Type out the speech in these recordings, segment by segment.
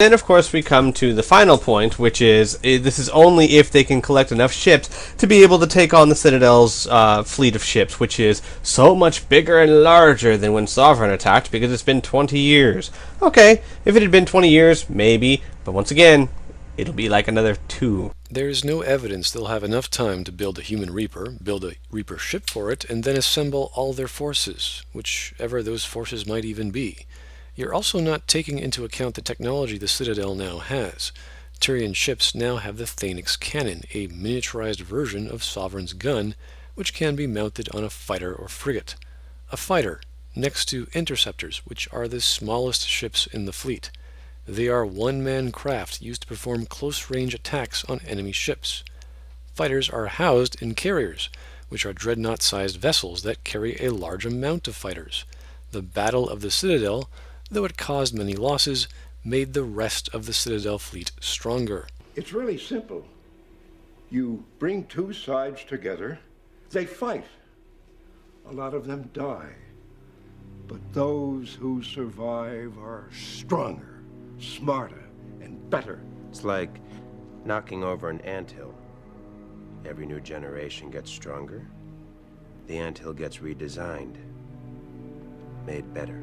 Then, of course, we come to the final point, which is this is only if they can collect enough ships to be able to take on the Citadel's fleet of ships, which is so much bigger and larger than when Sovereign attacked because it's been 20 years. Okay, if it had been 20 years, maybe, but once again, it'll be like another 2. There's no evidence they'll have enough time to build a human Reaper, build a Reaper ship for it, and then assemble all their forces, whichever those forces might even be. You're also not taking into account the technology the Citadel now has. Tyrian ships now have the Thanix cannon, a miniaturized version of Sovereign's gun, which can be mounted on a fighter or frigate. A fighter, next to interceptors, which are the smallest ships in the fleet. They are one-man craft used to perform close-range attacks on enemy ships. Fighters are housed in carriers, which are dreadnought-sized vessels that carry a large amount of fighters. The Battle of the Citadel, though it caused many losses, made the rest of the Citadel fleet stronger. It's really simple. You bring two sides together, they fight. A lot of them die. But those who survive are stronger, smarter, and better. It's like knocking over an anthill. Every new generation gets stronger. The anthill gets redesigned, made better.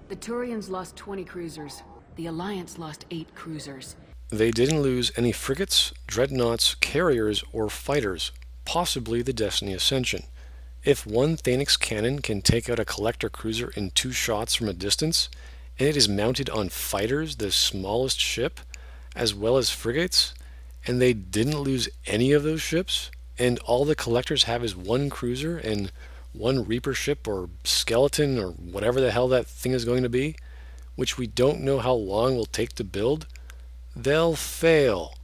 The Turians lost 20 cruisers. The Alliance lost 8 cruisers. They didn't lose any frigates, dreadnoughts, carriers, or fighters, possibly the Destiny Ascension. If one Thanix cannon can take out a collector cruiser in 2 shots from a distance, and it is mounted on fighters, the smallest ship, as well as frigates, and they didn't lose any of those ships, and all the collectors have is 1 cruiser and 1 Reaper ship or skeleton or whatever the hell that thing is going to be, which we don't know how long will take to build, they'll fail.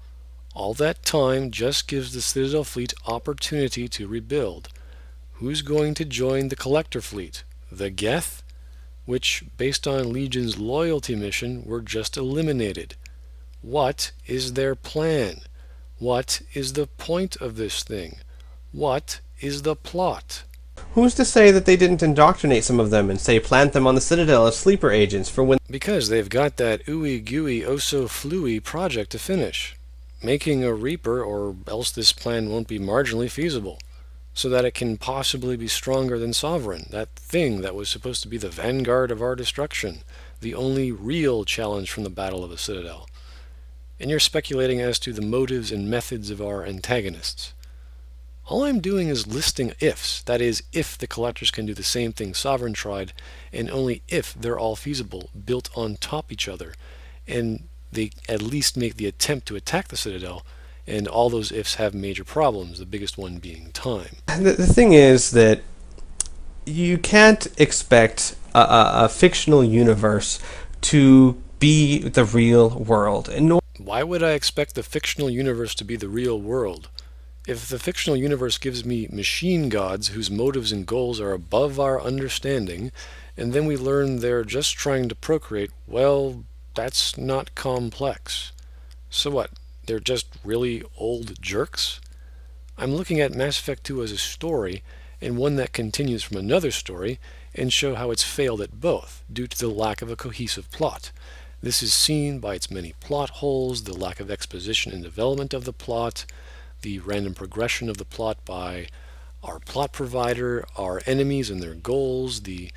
All that time just gives the Citadel fleet opportunity to rebuild. Who's going to join the collector fleet? The Geth? Which, based on Legion's loyalty mission, were just eliminated. What is their plan? What is the point of this thing? What is the plot? Who's to say that they didn't indoctrinate some of them and say plant them on the Citadel as sleeper agents for when... Because they've got that ooey gooey oh so fluey project to finish. Making a Reaper, or else this plan won't be marginally feasible. So that it can possibly be stronger than Sovereign, that thing that was supposed to be the vanguard of our destruction, the only real challenge from the Battle of the Citadel. And you're speculating as to the motives and methods of our antagonists. All I'm doing is listing ifs, that is, if the collectors can do the same thing Sovereign tried, and only if they're all feasible, built on top each other, and they at least make the attempt to attack the Citadel, and all those ifs have major problems, the biggest one being time. The thing is that you can't expect a fictional universe to be the real world. Why would I expect the fictional universe to be the real world? If the fictional universe gives me machine gods whose motives and goals are above our understanding, and then we learn they're just trying to procreate, well, that's not complex. So what? They're just really old jerks? I'm looking at Mass Effect 2 as a story, and one that continues from another story, and show how it's failed at both, due to the lack of a cohesive plot. This is seen by its many plot holes, the lack of exposition and development of the plot, the random progression of the plot by our plot provider, our enemies and their goals, the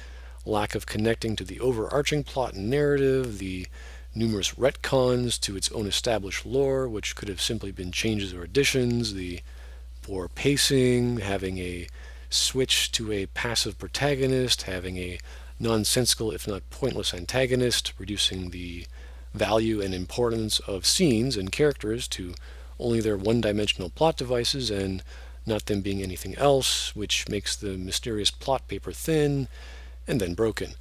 lack of connecting to the overarching plot and narrative, the numerous retcons to its own established lore, which could have simply been changes or additions, the poor pacing, having a switch to a passive protagonist, having a nonsensical if not pointless antagonist, reducing the value and importance of scenes and characters to only their one-dimensional plot devices and not them being anything else, which makes the mysterious plot paper thin and then broken.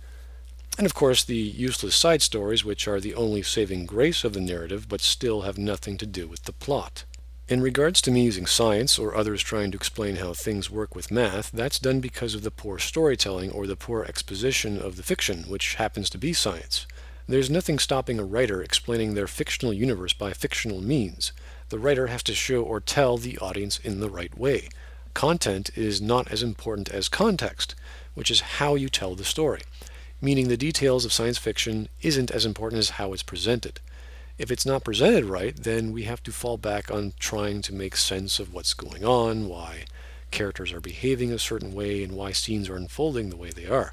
And of course the useless side stories, which are the only saving grace of the narrative but still have nothing to do with the plot. In regards to me using science or others trying to explain how things work with math, that's done because of the poor storytelling or the poor exposition of the fiction, which happens to be science. There's nothing stopping a writer explaining their fictional universe by fictional means. The writer has to show or tell the audience in the right way. Content is not as important as context, which is how you tell the story, meaning the details of science fiction isn't as important as how it's presented. If it's not presented right, then we have to fall back on trying to make sense of what's going on, why characters are behaving a certain way, and why scenes are unfolding the way they are.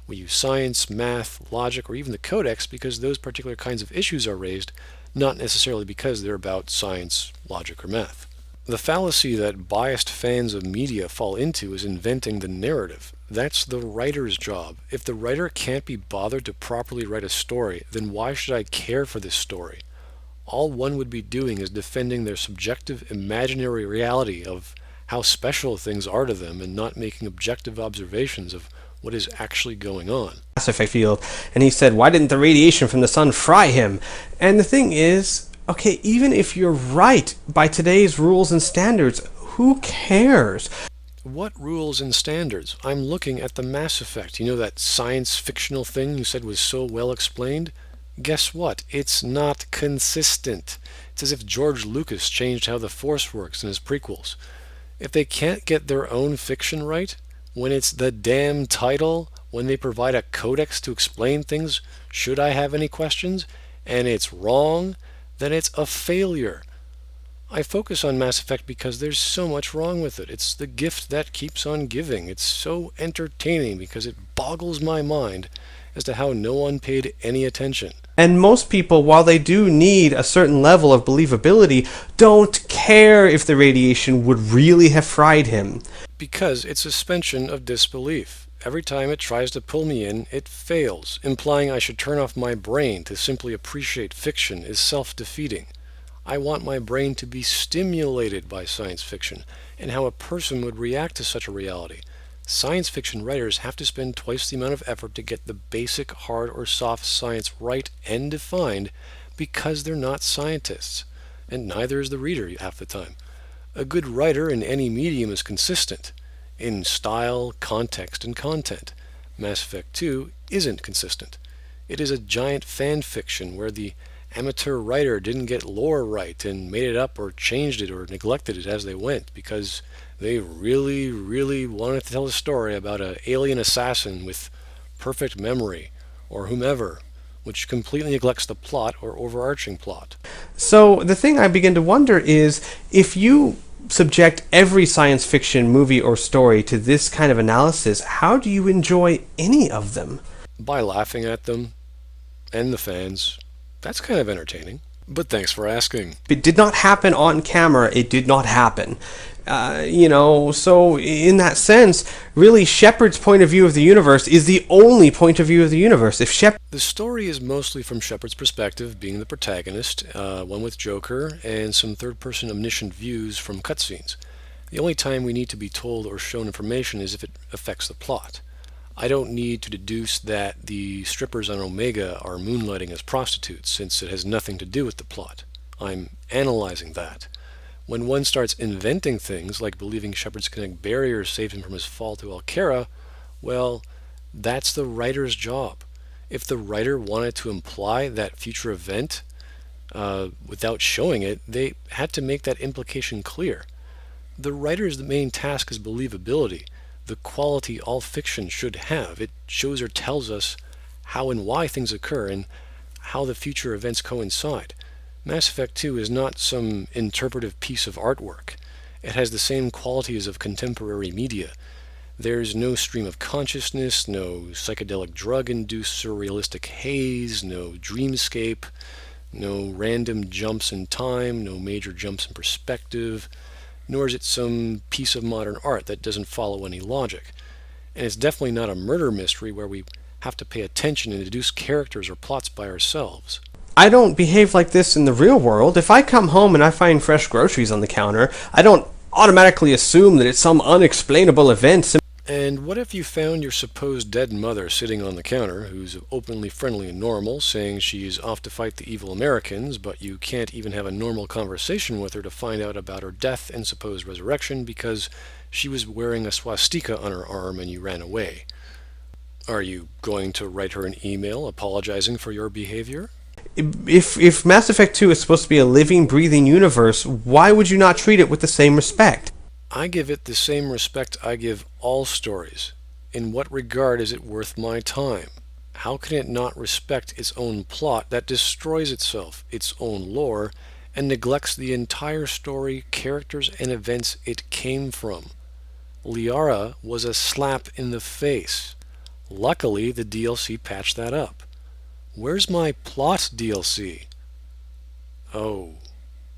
We use science, math, logic, or even the codex because those particular kinds of issues are raised, not necessarily because they're about science, logic, or math. The fallacy that biased fans of media fall into is inventing the narrative. That's the writer's job. If the writer can't be bothered to properly write a story, then why should I care for this story? All one would be doing is defending their subjective imaginary reality of how special things are to them and not making objective observations of what is actually going on. Mass Effect field, and he said, why didn't the radiation from the sun fry him? And the thing is, okay, even if you're right by today's rules and standards, who cares? What rules and standards? I'm looking at the Mass Effect. You know that science fictional thing you said was so well explained? Guess what? It's not consistent. It's as if George Lucas changed how the Force works in his prequels. If they can't get their own fiction right, when it's the damn title, when they provide a codex to explain things, should I have any questions, and it's wrong, then it's a failure. I focus on Mass Effect because there's so much wrong with it. It's the gift that keeps on giving. It's so entertaining because it boggles my mind as to how no one paid any attention. And most people, while they do need a certain level of believability, don't care if the radiation would really have fried him. Because it's suspension of disbelief. Every time it tries to pull me in, it fails. Implying I should turn off my brain to simply appreciate fiction is self-defeating. I want my brain to be stimulated by science fiction and how a person would react to such a reality. Science fiction writers have to spend twice the amount of effort to get the basic hard or soft science right and defined because they're not scientists, and neither is the reader half the time. A good writer in any medium is consistent in style, context, and content. Mass Effect 2 isn't consistent. It is a giant fan fiction where the amateur writer didn't get lore right and made it up or changed it or neglected it as they went because they really, really wanted to tell a story about an alien assassin with perfect memory or whomever, which completely neglects the plot or overarching plot. So the thing I begin to wonder is, if you subject every science fiction movie or story to this kind of analysis, how do you enjoy any of them? By laughing at them and the fans. That's kind of entertaining. But thanks for asking. It did not happen on camera. It did not happen. So in that sense, really, Shepard's point of view of the universe is the only point of view of the universe. The story is mostly from Shepard's perspective, being the protagonist, one with Joker, and some third-person omniscient views from cutscenes. The only time we need to be told or shown information is if it affects the plot. I don't need to deduce that the strippers on Omega are moonlighting as prostitutes, since it has nothing to do with the plot. I'm analyzing that. When one starts inventing things, like believing Shepard's kinetic barrier saved him from his fall to Alkera, well, that's the writer's job. If the writer wanted to imply that future event without showing it, they had to make that implication clear. The writer's main task is believability, the quality all fiction should have. It shows or tells us how and why things occur and how the future events coincide. Mass Effect 2 is not some interpretive piece of artwork. It has the same qualities of contemporary media. There's no stream of consciousness, no psychedelic drug-induced surrealistic haze, no dreamscape, no random jumps in time, no major jumps in perspective, nor is it some piece of modern art that doesn't follow any logic. And it's definitely not a murder mystery where we have to pay attention and deduce characters or plots by ourselves. I don't behave like this in the real world. If I come home and I find fresh groceries on the counter, I don't automatically assume that it's some unexplainable event. And what if you found your supposed dead mother sitting on the counter, who's openly friendly and normal, saying she's off to fight the evil Americans, but you can't even have a normal conversation with her to find out about her death and supposed resurrection because she was wearing a swastika on her arm and you ran away? Are you going to write her an email apologizing for your behavior? If Mass Effect 2 is supposed to be a living, breathing universe, why would you not treat it with the same respect? I give it the same respect I give all stories. In what regard is it worth my time? How can it not respect its own plot that destroys itself, its own lore, and neglects the entire story, characters, and events it came from? Liara was a slap in the face. Luckily, the DLC patched that up. Where's my plot DLC? Oh.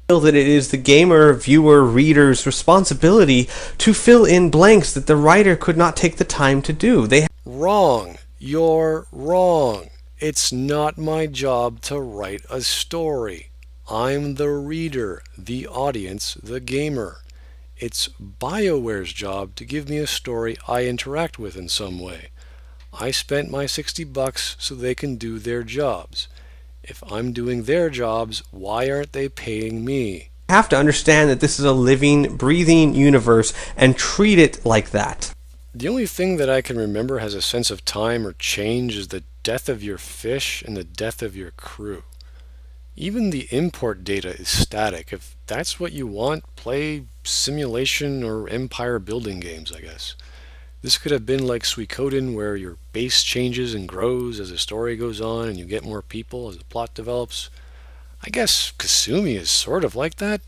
Feel that it is the gamer, viewer, reader's responsibility to fill in blanks that the writer could not take the time to do. Wrong. You're wrong. It's not my job to write a story. I'm the reader, the audience, the gamer. It's BioWare's job to give me a story I interact with in some way. I spent my $60 so they can do their jobs. If I'm doing their jobs, why aren't they paying me? Have to understand that this is a living, breathing universe and treat it like that. The only thing that I can remember has a sense of time or change is the death of your fish and the death of your crew. Even the import data is static. If that's what you want, play simulation or empire building games, I guess. This could have been like Suikoden, where your base changes and grows as the story goes on and you get more people as the plot develops. I guess Kasumi is sort of like that.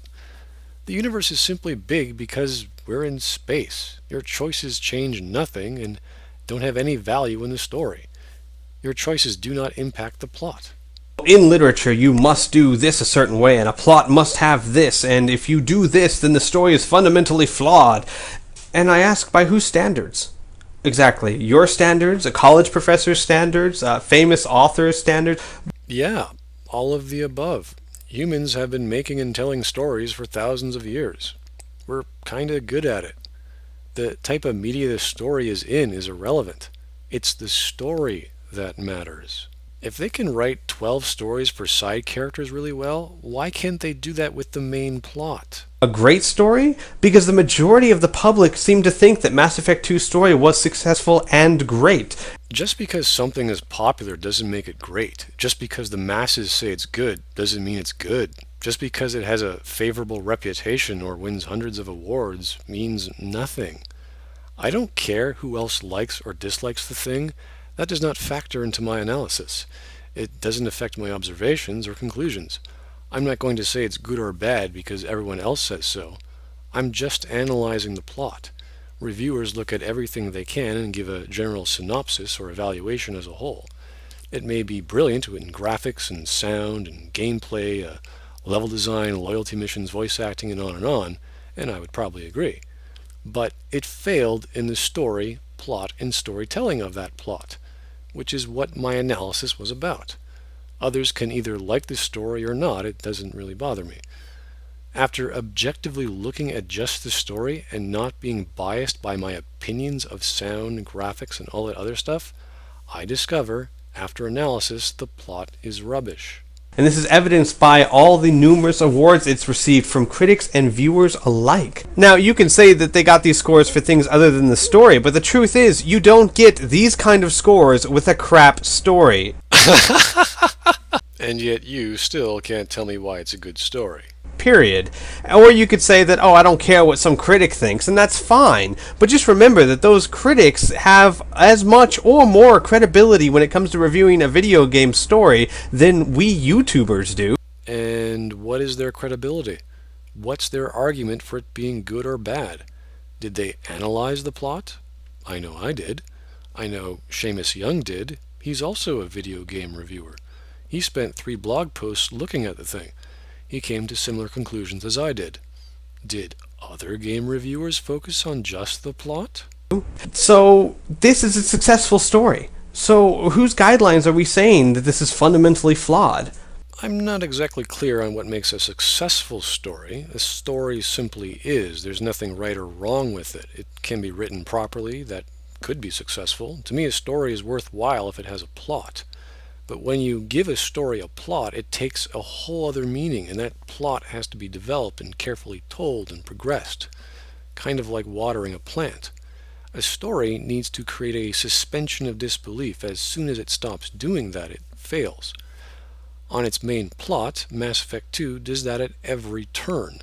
The universe is simply big because we're in space. Your choices change nothing and don't have any value in the story. Your choices do not impact the plot. In literature, you must do this a certain way, and a plot must have this, and if you do this, then the story is fundamentally flawed. And I ask, by whose standards? Exactly. Your standards, a college professor's standards, famous author's standards? Yeah, all of the above. Humans have been making and telling stories for thousands of years. We're kinda good at it. The type of media the story is in is irrelevant. It's the story that matters. If they can write 12 stories for side characters really well, why can't they do that with the main plot? A great story? Because the majority of the public seem to think that Mass Effect 2's story was successful and great. Just because something is popular doesn't make it great. Just because the masses say it's good doesn't mean it's good. Just because it has a favorable reputation or wins hundreds of awards means nothing. I don't care who else likes or dislikes the thing. That does not factor into my analysis. It doesn't affect my observations or conclusions. I'm not going to say it's good or bad because everyone else says so. I'm just analyzing the plot. Reviewers look at everything they can and give a general synopsis or evaluation as a whole. It may be brilliant in graphics and sound and gameplay, level design, loyalty missions, voice acting, and on, and I would probably agree. But it failed in the story, plot, and storytelling of that plot, which is what my analysis was about. Others can either like the story or not, it doesn't really bother me. After objectively looking at just the story and not being biased by my opinions of sound, graphics, and all that other stuff, I discover, after analysis, the plot is rubbish. And this is evidenced by all the numerous awards it's received from critics and viewers alike. Now, you can say that they got these scores for things other than the story, but the truth is, you don't get these kind of scores with a crap story. And yet you still can't tell me why it's a good story. Period. Or you could say that, oh, I don't care what some critic thinks, and that's fine. But just remember that those critics have as much or more credibility when it comes to reviewing a video game story than we YouTubers do. And what is their credibility? What's their argument for it being good or bad? Did they analyze the plot? I know I did. I know Seamus Young did. He's also a video game reviewer. He spent 3 blog posts looking at the thing. He came to similar conclusions as I did. Did other game reviewers focus on just the plot? So, this is a successful story. So, whose guidelines are we saying that this is fundamentally flawed? I'm not exactly clear on what makes a successful story. A story simply is. There's nothing right or wrong with it. It can be written properly. That could be successful. To me, a story is worthwhile if it has a plot. But when you give a story a plot, it takes a whole other meaning, and that plot has to be developed and carefully told and progressed. Kind of like watering a plant. A story needs to create a suspension of disbelief. As soon as it stops doing that, it fails. On its main plot, Mass Effect 2 does that at every turn,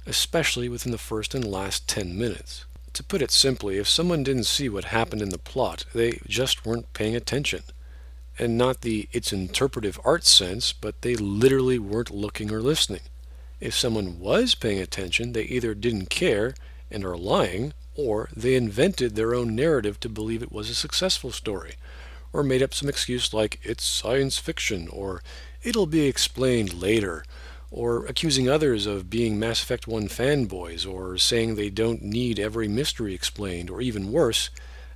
especially within the first and last 10 minutes. To put it simply, if someone didn't see what happened in the plot, they just weren't paying attention. and not the it's interpretive art sense, but they literally weren't looking or listening. If someone was paying attention, they either didn't care and are lying, or they invented their own narrative to believe it was a successful story, or made up some excuse like it's science fiction, or it'll be explained later, or accusing others of being Mass Effect 1 fanboys, or saying they don't need every mystery explained, or even worse,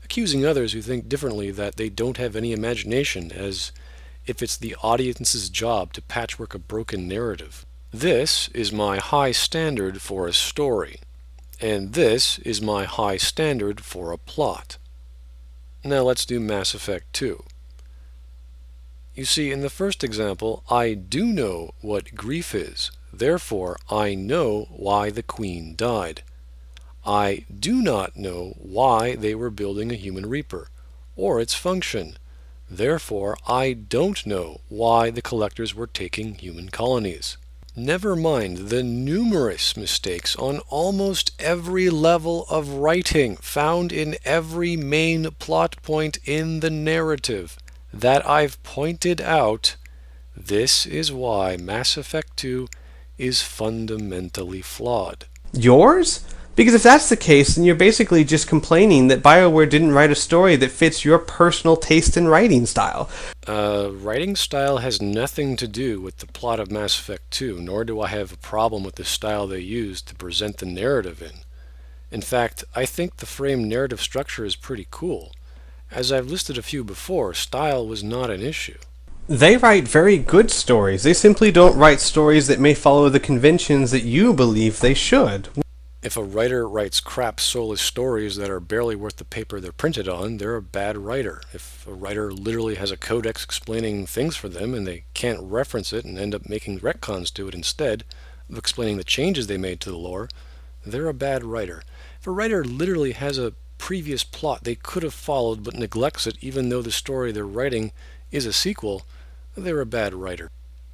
accusing others who think differently that they don't have any imagination, as if it's the audience's job to patchwork a broken narrative. This is my high standard for a story, and this is my high standard for a plot. Now let's do Mass Effect 2. You see, in the first example, I do know what grief is, therefore I know why the Queen died. I do not know why they were building a human Reaper, or its function. Therefore, I don't know why the collectors were taking human colonies. Never mind the numerous mistakes on almost every level of writing found in every main plot point in the narrative that I've pointed out. This is why Mass Effect 2 is fundamentally flawed. Yours? Because if that's the case, then you're basically just complaining that BioWare didn't write a story that fits your personal taste and writing style. Writing style has nothing to do with the plot of Mass Effect 2, nor do I have a problem with the style they used to present the narrative in. In fact, I think the frame narrative structure is pretty cool. As I've listed a few before, style was not an issue. They write very good stories. They simply don't write stories that may follow the conventions that you believe they should. If a writer writes crap, soulless stories that are barely worth the paper they're printed on, they're a bad writer. If a writer literally has a codex explaining things for them and they can't reference it and end up making retcons to it instead of explaining the changes they made to the lore, they're a bad writer. If a writer literally has a previous plot they could have followed but neglects it even though the story they're writing is a sequel, they're a bad writer.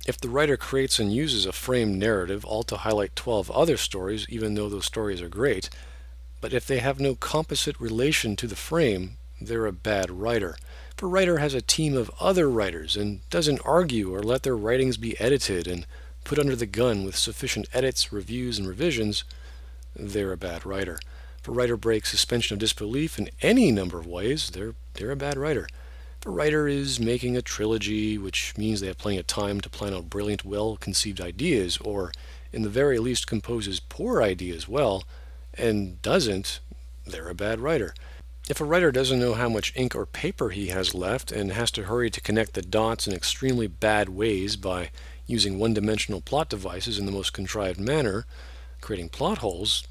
If the writer creates and uses a framed narrative all to highlight 12 other stories, even though those stories are great, but if they have no composite relation to the frame, they're a bad writer. If a writer has a team of other writers and doesn't argue or let their writings be edited and put under the gun with sufficient edits, reviews, and revisions, they're a bad writer. If a writer breaks suspension of disbelief in any number of ways, they're a bad writer. If a writer is making a trilogy, which means they have plenty of time to plan out brilliant, well-conceived ideas, or in the very least composes poor ideas well, and doesn't, they're a bad writer. If a writer doesn't know how much ink or paper he has left and has to hurry to connect the dots in extremely bad ways by using one-dimensional plot devices in the most contrived manner, creating plot holes,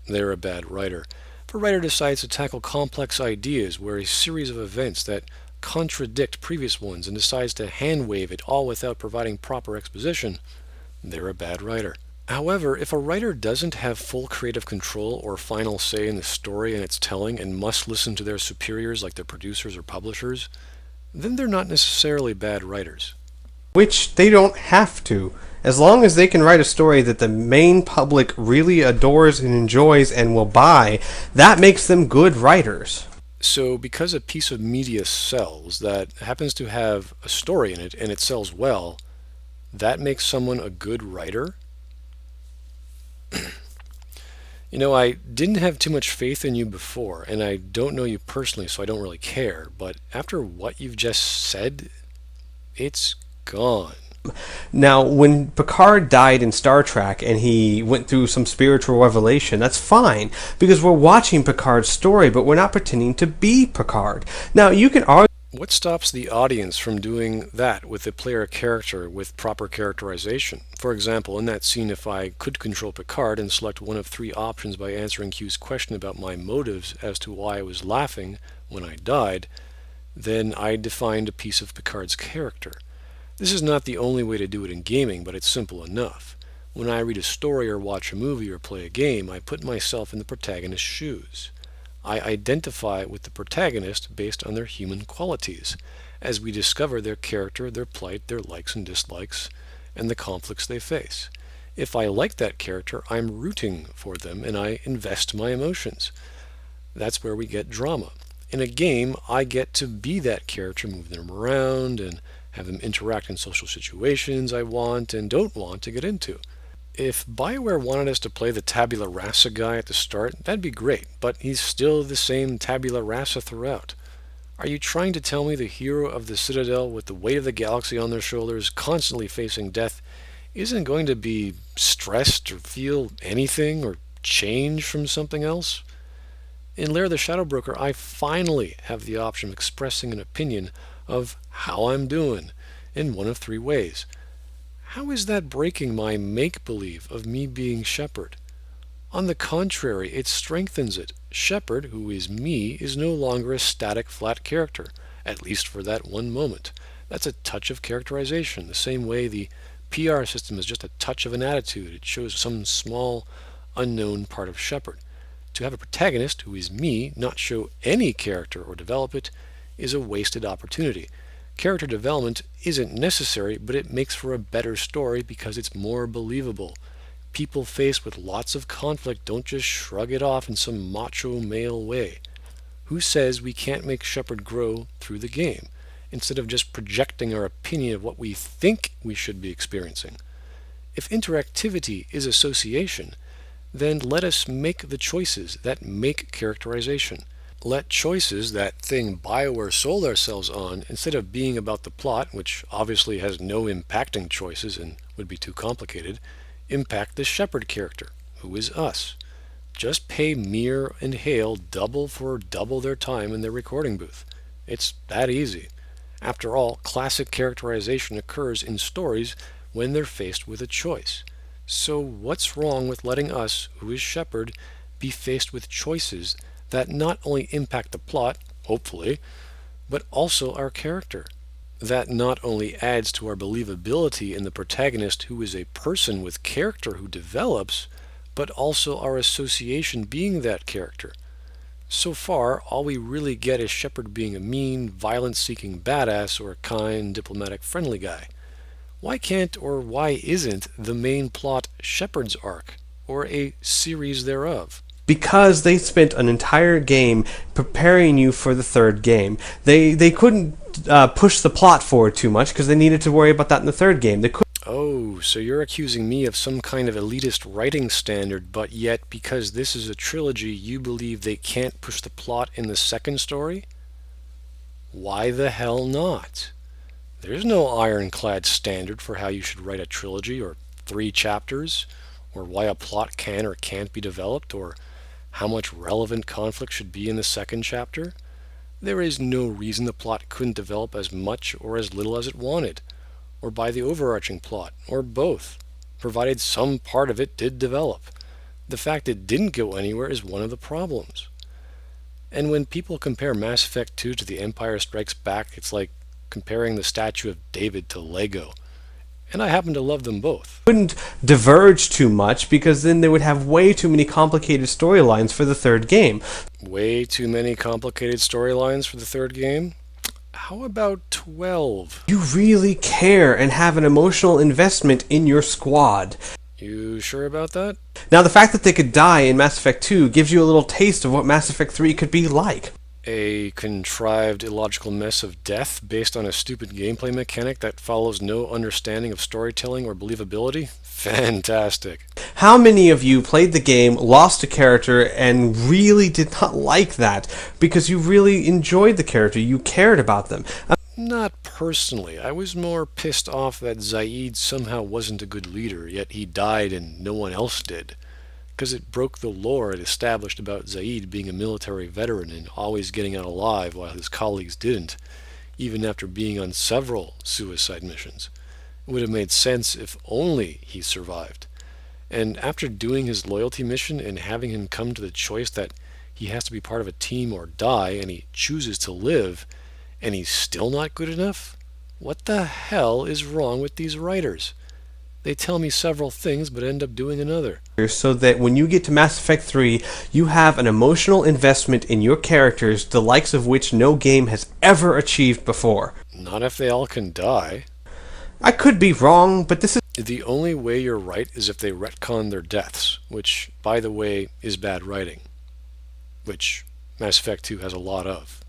they're a bad writer. If a writer decides to tackle complex ideas where a series of events that contradict previous ones and decides to hand-wave it all without providing proper exposition, they're a bad writer. However, if a writer doesn't have full creative control or final say in the story and its telling and must listen to their superiors like their producers or publishers, then they're not necessarily bad writers. Which they don't have to. As long as they can write a story that the main public really adores and enjoys and will buy, that makes them good writers. So because a piece of media sells that happens to have a story in it and it sells well, that makes someone a good writer? You know, I didn't have too much faith in you before, and I don't know you personally, so I don't really care, but after what you've just said, it's gone. Now, when Picard died in Star Trek and he went through some spiritual revelation, that's fine, because we're watching Picard's story, but we're not pretending to be Picard. Now, you can argue... What stops the audience from doing that with a player character with proper characterization? For example, in that scene, if I could control Picard and select one of 3 options by answering Q's question about my motives as to why I was laughing when I died, then I defined a piece of Picard's character. This is not the only way to do it in gaming, but it's simple enough. When I read a story or watch a movie or play a game, I put myself in the protagonist's shoes. I identify with the protagonist based on their human qualities, as we discover their character, their plight, their likes and dislikes, and the conflicts they face. If I like that character, I'm rooting for them and I invest my emotions. That's where we get drama. In a game, I get to be that character, move them around, and have them interact in social situations I want and don't want to get into. If BioWare wanted us to play the tabula rasa guy at the start, that'd be great, but he's still the same tabula rasa throughout. Are you trying to tell me the hero of the Citadel with the weight of the galaxy on their shoulders, constantly facing death, isn't going to be stressed or feel anything or change from something else? In Lair of the Shadow Broker, I finally have the option of expressing an opinion of how I'm doing in one of three ways. How is that breaking my make-believe of me being Shepard? On the contrary, it strengthens it. Shepard, who is me, is no longer a static, flat character, at least for that one moment. That's a touch of characterization, the same way the PR system is just a touch of an attitude. It shows some small, unknown part of Shepard. To have a protagonist, who is me, not show any character or develop it, is a wasted opportunity. Character development isn't necessary, but it makes for a better story because it's more believable. People faced with lots of conflict don't just shrug it off in some macho male way. Who says we can't make Shepard grow through the game, instead of just projecting our opinion of what we think we should be experiencing? If interactivity is association, then let us make the choices that make characterization. Let choices, that thing BioWare sold ourselves on, instead of being about the plot, which obviously has no impacting choices and would be too complicated, impact the Shepard character, who is us. Just pay Mir and Hale double for double their time in their recording booth. It's that easy. After all, classic characterization occurs in stories when they're faced with a choice. So what's wrong with letting us, who is Shepard, be faced with choices that not only impact the plot, hopefully, but also our character? That not only adds to our believability in the protagonist who is a person with character who develops, but also our association being that character. So far, all we really get is Shepard being a mean, violence-seeking badass or a kind, diplomatic, friendly guy. Why can't or why isn't the main plot Shepard's arc, or a series thereof? Because they spent an entire game preparing you for the third game. They couldn't push the plot forward too much because they needed to worry about that in the third game. Oh, so you're accusing me of some kind of elitist writing standard, but yet because this is a trilogy, you believe they can't push the plot in the second story? Why the hell not? There's no ironclad standard for how you should write a trilogy, or 3 chapters, or why a plot can or can't be developed, or how much relevant conflict should be in the second chapter. There is no reason the plot couldn't develop as much or as little as it wanted, or by the overarching plot, or both, provided some part of it did develop. The fact it didn't go anywhere is one of the problems. And when people compare Mass Effect 2 to The Empire Strikes Back, it's like comparing the statue of David to Lego. And I happen to love them both. Couldn't diverge too much because then they would have way too many complicated storylines for the third game. Way too many complicated storylines for the third game? How about 12? You really care and have an emotional investment in your squad. You sure about that? Now, the fact that they could die in Mass Effect 2 gives you a little taste of what Mass Effect 3 could be like. A contrived, illogical mess of death based on a stupid gameplay mechanic that follows no understanding of storytelling or believability? Fantastic. How many of you played the game, lost a character, and really did not like that because you really enjoyed the character, you cared about them? Not personally. I was more pissed off that Zaid somehow wasn't a good leader, yet he died and no one else did. Because it broke the lore it established about Zaid being a military veteran and always getting out alive while his colleagues didn't, even after being on several suicide missions. It would have made sense if only he survived. And after doing his loyalty mission and having him come to the choice that he has to be part of a team or die, and he chooses to live, and he's still not good enough? What the hell is wrong with these writers? They tell me several things but end up doing another. So that when you get to Mass Effect 3, you have an emotional investment in your characters, the likes of which no game has ever achieved before. Not if they all can die. I could be wrong, but this is... The only way you're right is if they retcon their deaths, which, by the way, is bad writing. Which Mass Effect 2 has a lot of.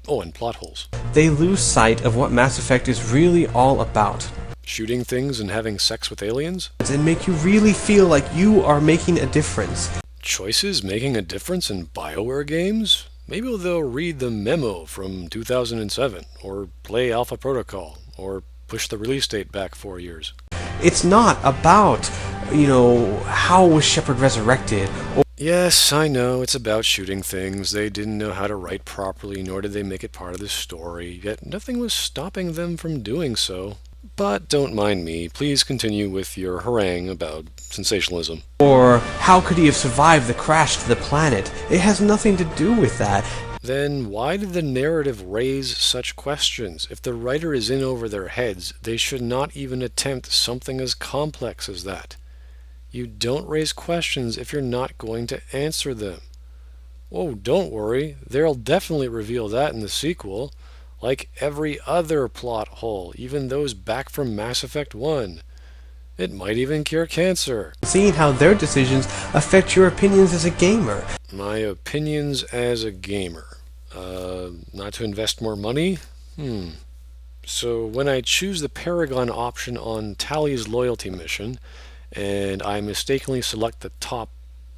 Oh, and plot holes. They lose sight of what Mass Effect is really all about. Shooting things and having sex with aliens? And make you really feel like you are making a difference. Choices making a difference in BioWare games? Maybe they'll read the memo from 2007, or play Alpha Protocol, or push the release date back 4 years. It's not about, how was Shepard resurrected? Yes, I know, it's about shooting things. They didn't know how to write properly, nor did they make it part of the story, yet nothing was stopping them from doing so. But don't mind me, please continue with your harangue about sensationalism. Or how could he have survived the crash to the planet? It has nothing to do with that. Then why did the narrative raise such questions? If the writer is in over their heads, they should not even attempt something as complex as that. You don't raise questions if you're not going to answer them. Oh, don't worry, they'll definitely reveal that in the sequel. Like every other plot hole, even those back from Mass Effect 1. It might even cure cancer. Seeing how their decisions affect your opinions as a gamer. My opinions as a gamer. Not to invest more money? So when I choose the Paragon option on Tally's loyalty mission, and I mistakenly select the top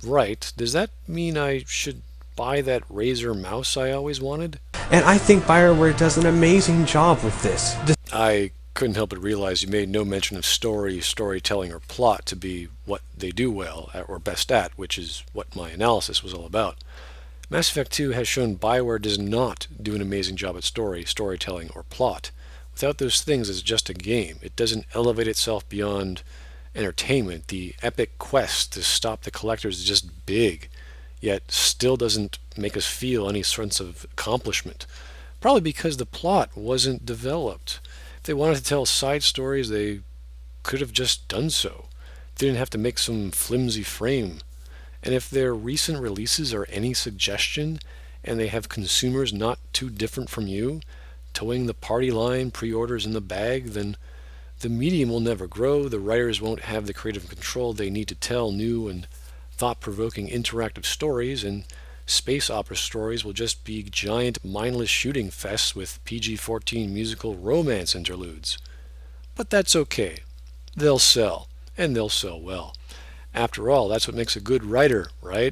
right, does that mean I should buy that Razer mouse I always wanted? And I think BioWare does an amazing job with this. I couldn't help but realize you made no mention of storytelling, or plot to be what they do well, or best at, which is what my analysis was all about. Mass Effect 2 has shown BioWare does not do an amazing job at storytelling, or plot. Without those things, it's just a game. It doesn't elevate itself beyond entertainment. The epic quest to stop the collectors is just big, yet still doesn't make us feel any sense of accomplishment. Probably because the plot wasn't developed. If they wanted to tell side stories, they could have just done so. They didn't have to make some flimsy frame. And if their recent releases are any suggestion, and they have consumers not too different from you, towing the party line, pre-orders in the bag, then the medium will never grow, the writers won't have the creative control they need to tell new and thought-provoking interactive stories, and space opera stories will just be giant mindless shooting fests with PG-14 musical romance interludes. But that's okay. They'll sell, and they'll sell well. After all, that's what makes a good writer, right?